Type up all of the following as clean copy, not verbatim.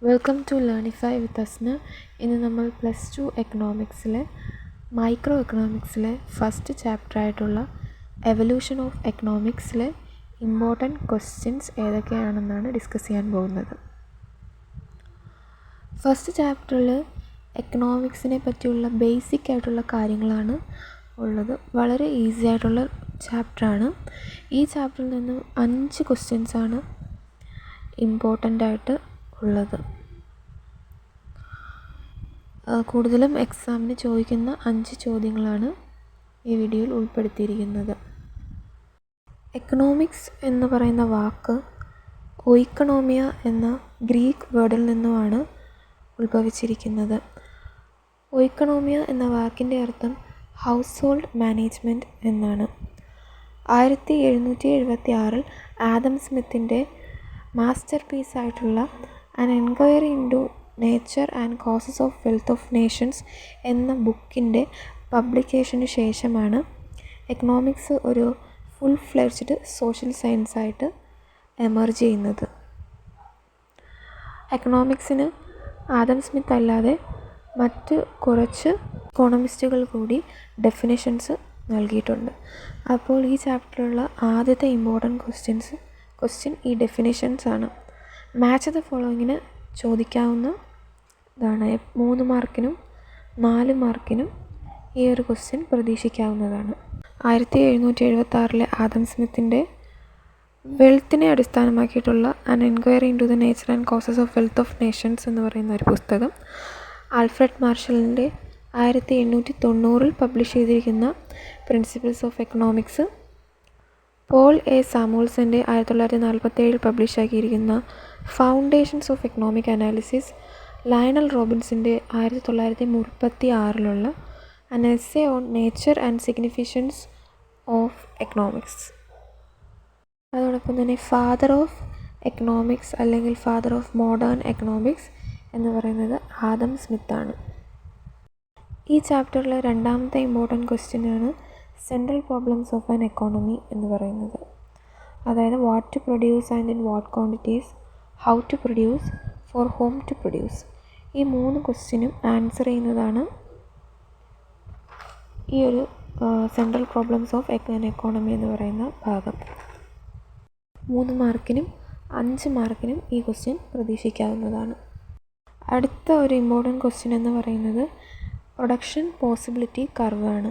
Welcome to Learnify with Asna. ഇന്ന് നമ്മൾ +2 എക്കണോമിക്സിലെ മൈക്രോ എക്കണോമിക്സിലെ ഫസ്റ്റ് ചാപ്റ്ററായിട്ടുള്ള എവല്യൂഷൻ ഓഫ് എക്കണോമിക്സിലെ ഇമ്പോർട്ടൻറ്റ് ക്വസ്റ്റ്യൻസ് ഏതൊക്കെയാണെന്നാണ് ഡിസ്കസ് ചെയ്യാൻ പോകുന്നത്. ഫസ്റ്റ് ചാപ്റ്ററിൽ എക്കണോമിക്സിനെ പറ്റിയുള്ള ബേസിക് ആയിട്ടുള്ള കാര്യങ്ങളാണ് ഉള്ളത്. വളരെ ഈസി ആയിട്ടുള്ള ചാപ്റ്ററാണ്. ഈ ചാപ്റ്ററിൽ നിന്ന് 5 ക്വസ്റ്റ്യൻസാണ് ഇമ്പോർട്ടൻ്റ് ആയിട്ട് ഉള്ളത്. കൂടുതലും എക്സാമിന് ചോദിക്കുന്ന 5 ചോദ്യങ്ങളാണ് ഈ വീഡിയോയിൽ ഉൾപ്പെടുത്തിയിരിക്കുന്നത്. എക്കണോമിക്സ് എന്ന് പറയുന്ന വാക്ക് ഒയിക്കണോമിയ എന്ന ഗ്രീക്ക് വേർഡിൽ നിന്നുമാണ് ഉത്ഭവിച്ചിരിക്കുന്നത്. ഒയിക്കണോമിയ എന്ന വാക്കിൻ്റെ അർത്ഥം ഹൗസ് ഹോൾഡ് മാനേജ്മെൻറ്റ് എന്നാണ്. 1776 ആദം സ്മിത്തിൻ്റെ മാസ്റ്റർ പീസായിട്ടുള്ള an enquiry into nature and causes of wealth of nations എന്ന ബുക്കിൻ്റെ പബ്ലിക്കേഷന് ശേഷമാണ് എക്കണോമിക്സ് ഒരു ഫുൾ ഫ്ലെഡ്ജ്ഡ് സോഷ്യൽ സയൻസായിട്ട് എമർജ് ചെയ്യുന്നത്. എക്കണോമിക്സിന് ആദം സ്മിത്ത് അല്ലാതെ മറ്റ് കുറച്ച് എക്കോണമിസ്റ്റുകൾ കൂടി ഡെഫിനിഷൻസ് നൽകിയിട്ടുണ്ട്. അപ്പോൾ ഈ ചാപ്റ്ററിലുള്ള ആദ്യത്തെ ഇമ്പോർട്ടൻറ്റ് ക്വസ്റ്റ്യൻ ഈ ഡെഫിനിഷൻസ് ആണ്. മാച്ച് ദ ഫോളോയിങ്ങിന് ചോദിക്കാവുന്ന ഇതാണ്. 3 മാർക്കിനും 4 മാർക്കിനും ഈ ഒരു ക്വസ്റ്റ്യൻ പ്രതീക്ഷിക്കാവുന്നതാണ്. 1776 ആദം സ്മിത്തിൻ്റെ വെൽത്തിനെ അടിസ്ഥാനമാക്കിയിട്ടുള്ള an enquiry into the nature and causes of wealth of nations എന്ന് പറയുന്ന ഒരു പുസ്തകം, ആൽഫ്രഡ് മാർഷലിൻ്റെ 1890 പബ്ലിഷ് ചെയ്തിരിക്കുന്ന principles of economics, Paul A സാമുവൽസൻ്റെ 1947 പബ്ലിഷാക്കിയിരിക്കുന്ന foundations of economic analysis, Lionel റോബിൻസിൻ്റെ 1936 an essay on nature and significance of economics. അതോടൊപ്പം തന്നെ ഫാദർ ഓഫ് എക്കണോമിക്സ് അല്ലെങ്കിൽ ഫാദർ ഓഫ് മോഡേൺ എക്കണോമിക്സ് എന്ന് പറയുന്നത് ആദം സ്മിത്താണ്. ഈ ചാപ്റ്ററിലെ രണ്ടാമത്തെ ഇമ്പോർട്ടൻറ്റ് ക്വസ്റ്റ്യനാണ് central problems of an economy എന്ന് പറയുന്നത്. അതായത് what to produce and in what quantities, how to produce, for whom to produce. ഈ 3 ക്വസ്റ്റ്യനും ആൻസർ ചെയ്യുന്നതാണ് ഈ ഒരു central problems of an economy എന്ന് പറയുന്ന ഭാഗം. 3 മാർക്കിനും 5 മാർക്കിനും ഈ ക്വസ്റ്റ്യൻ പ്രതീക്ഷിക്കാവുന്നതാണ്. അടുത്ത ഒരു ഇമ്പോർട്ടൻറ്റ് ക്വസ്റ്റ്യൻ എന്ന് പറയുന്നത് പ്രൊഡക്ഷൻ പോസിബിലിറ്റി കർവാണ്.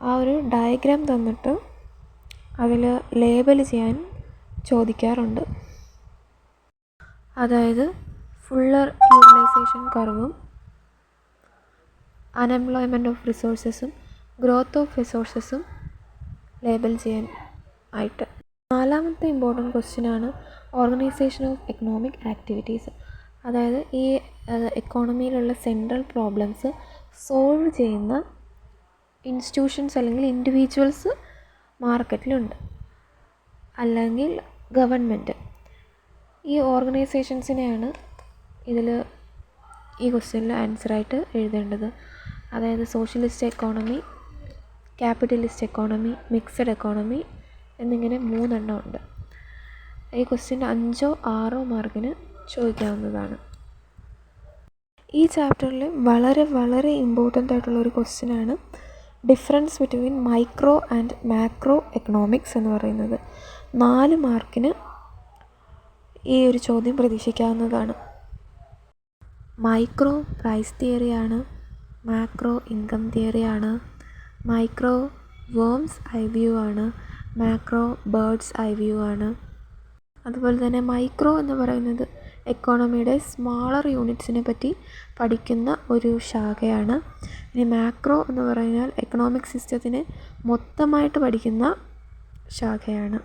ആ ഒരു ഡയഗ്രാം തന്നിട്ട് അതിൽ ലേബൽ ചെയ്യാൻ ചോദിക്കാറുണ്ട്. അതായത് ഫുള്ളർ യൂട്ടിലൈസേഷൻ കർവും അൺഎംപ്ലോയ്മെൻറ്റ് ഓഫ് റിസോഴ്സസും ഗ്രോത്ത് ഓഫ് റിസോഴ്സസും ലേബൽ ചെയ്യാൻ ആയിട്ട്. 4ാമത്തെ ഇമ്പോർട്ടൻറ്റ് ക്വസ്റ്റ്യനാണ് ഓർഗനൈസേഷൻ ഓഫ് എക്കണോമിക് ആക്ടിവിറ്റീസ്. അതായത് ഈ എക്കോണമിയിലുള്ള സെൻട്രൽ പ്രോബ്ലംസ് സോൾവ് ചെയ്യുന്ന ഇൻസ്റ്റിറ്റ്യൂഷൻസ് അല്ലെങ്കിൽ ഇൻഡിവിജ്വൽസ് മാർക്കറ്റിലുണ്ട്, അല്ലെങ്കിൽ ഗവൺമെൻറ്. ഈ ഓർഗനൈസേഷൻസിനെയാണ് ഇതിൽ ഈ ക്വസ്റ്റ്യനിൽ ആൻസറായിട്ട് എഴുതേണ്ടത്. അതായത് socialist economy, capitalist economy, mixed economy എന്നിങ്ങനെ 3 എണ്ണം ഉണ്ട്. ഈ ക്വസ്റ്റ്യൻ 5 or 6 മാർക്കിന് ചോദിക്കാവുന്നതാണ്. ഈ ചാപ്റ്ററിൽ വളരെ വളരെ ഇമ്പോർട്ടൻ്റ് ആയിട്ടുള്ളൊരു ക്വസ്റ്റ്യനാണ് difference between micro and macro economics എന്ന് പറയുന്നത്. 4 മാർക്കിന് ഈ ഒരു ചോദ്യം പ്രതീക്ഷിക്കാവുന്നതാണ്. മൈക്രോ പ്രൈസ് തിയറിയാണ്, മാക്രോ ഇൻകം തിയറിയാണ്, മൈക്രോ വേംസ് ഐ വ്യൂ ആണ്, മാക്രോ ബേർഡ്സ് ഐ വ്യൂ ആണ്. അതുപോലെ തന്നെ മൈക്രോ എന്ന് പറയുന്നത് എക്കോണമിയുടെ സ്മാളർ യൂണിറ്റ്സിനെ പറ്റി പഠിക്കുന്ന ഒരു ശാഖയാണ്. ഇനി മാക്രോ എന്ന് പറഞ്ഞാൽ എക്കണോമിക് സിസ്റ്റത്തിനെ മൊത്തമായിട്ട് പഠിക്കുന്ന ശാഖയാണ്.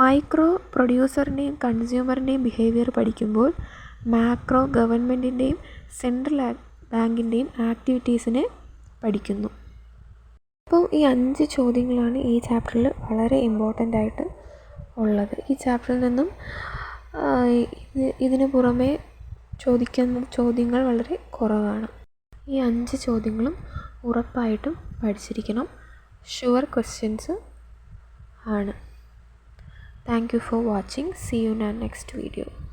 മൈക്രോ പ്രൊഡ്യൂസറിൻ്റെയും കൺസ്യൂമറിൻ്റെയും ബിഹേവിയർ പഠിക്കുമ്പോൾ മാക്രോ ഗവൺമെൻറ്റിൻ്റെയും സെൻട്രൽ ബാങ്കിൻ്റെയും ആക്ടിവിറ്റീസിനെ പഠിക്കുന്നു. അപ്പോൾ ഈ 5 ചോദ്യങ്ങളാണ് ഈ ചാപ്റ്ററിൽ വളരെ ഇമ്പോർട്ടൻ്റ് ആയിട്ട് ഉള്ളത്. ഈ ചാപ്റ്ററിൽ നിന്നും ഇതിന് പുറമേ ചോദിക്കുന്ന ചോദ്യങ്ങൾ വളരെ കുറവാണ്. ഈ 5 ചോദ്യങ്ങളും ഉറപ്പായിട്ടും പഠിച്ചിരിക്കണം. ഷുവർ ക്വസ്റ്റ്യൻസ് ആണ്. Thank you for watching. See you in our next video.